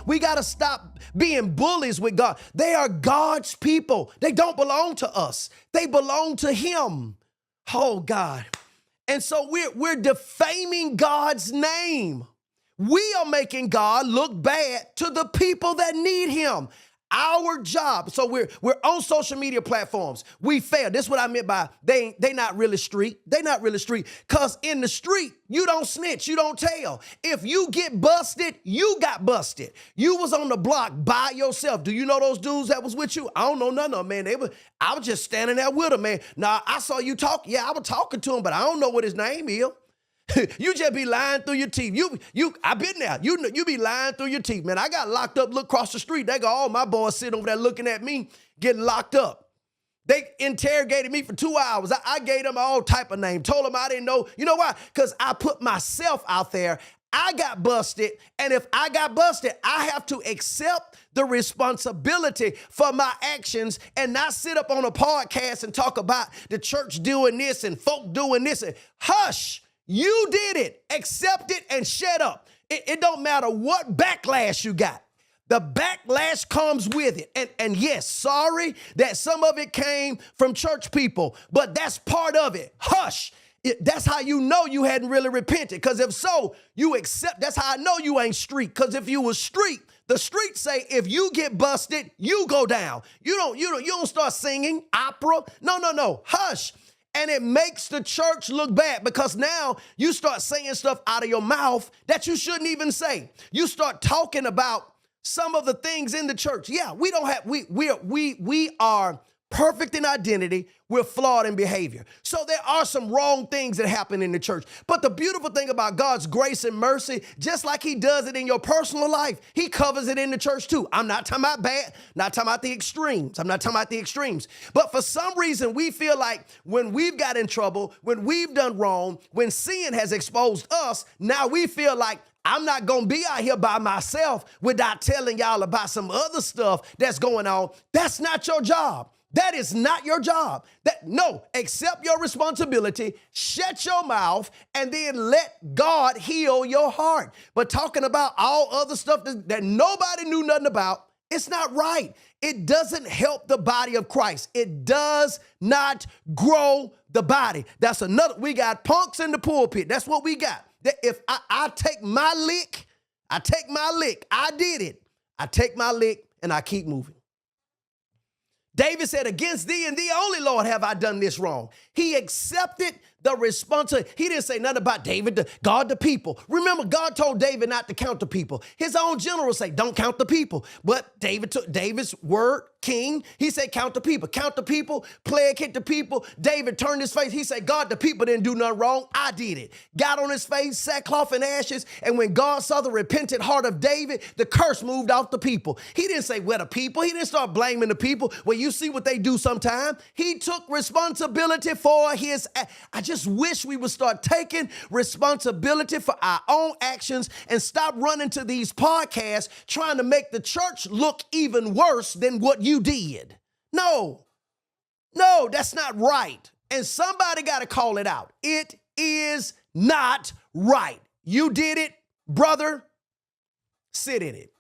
We got to stop being bullies with God. They are God's people. They don't belong to us. They belong to him. Oh, God. And so we're defaming God's name. We are making God look bad to the people that need him. Our job. So we're on social media platforms. We fail. This is what I meant by they not really street. They not really street. Because in the street, you don't snitch. You don't tell. If you get busted, you got busted. You was on the block by yourself. Do you know those dudes that was with you? I don't know none of them, man. I was just standing there with them, man. Now, I saw you talk. Yeah, I was talking to him, but I don't know what his name is. You just be lying through your teeth. I've been there. You be lying through your teeth, man. I got locked up, look across the street. They go, oh, my boys sitting over there looking at me, getting locked up. They interrogated me for 2 hours. I gave them all type of name, told them I didn't know. You know why? Because I put myself out there. I got busted, and if I got busted, I have to accept the responsibility for my actions and not sit up on a podcast and talk about the church doing this and folk doing this. Hush. You did it. Accept it and shut up. It don't matter what backlash you got. The backlash comes with it. And yes, sorry that some of it came from church people, but that's part of it. Hush. That's how you know you hadn't really repented. Because if so, you accept. That's how I know you ain't street. Because if you was street, the streets say if you get busted, you go down. You don't start singing opera. No. Hush. And it makes the church look bad because now you start saying stuff out of your mouth that you shouldn't even say. You start talking about some of the things in the church. Yeah, we are perfect in identity. We're flawed in behavior. So there are some wrong things that happen in the church. But the beautiful thing about God's grace and mercy, just like he does it in your personal life, he covers it in the church too. I'm not talking about bad, not talking about the extremes. I'm not talking about the extremes. But for some reason, we feel like when we've got in trouble, when we've done wrong, when sin has exposed us, now we feel like I'm not going to be out here by myself without telling y'all about some other stuff that's going on. That's not your job. That is not your job. No, accept your responsibility, shut your mouth, and then let God heal your heart. But talking about all other stuff that nobody knew nothing about, it's not right. It doesn't help the body of Christ. It does not grow the body. That's another. We got punks in the pulpit. That's what we got. If I take my lick, I did it. I take my lick and I keep moving. David said, against thee and thee only, Lord, have I done this wrong. He accepted the responsibility. He didn't say nothing about David, God, the people. Remember, God told David not to count the people. His own generals say, don't count the people. But David took David's word, king. He said, count the people. Count the people, plague hit the people. David turned his face. He said, God, the people didn't do nothing wrong. I did it. Got on his face, sackcloth and ashes. And when God saw the repentant heart of David, the curse moved off the people. He didn't say, well, the people. He didn't start blaming the people. Well, you see what they do sometimes. He took responsibility for his. I just wish we would start taking responsibility for our own actions and stop running to these podcasts trying to make the church look even worse than what you did. No, that's not right. And somebody got to call it out. It is not right. You did it, brother. Sit in it.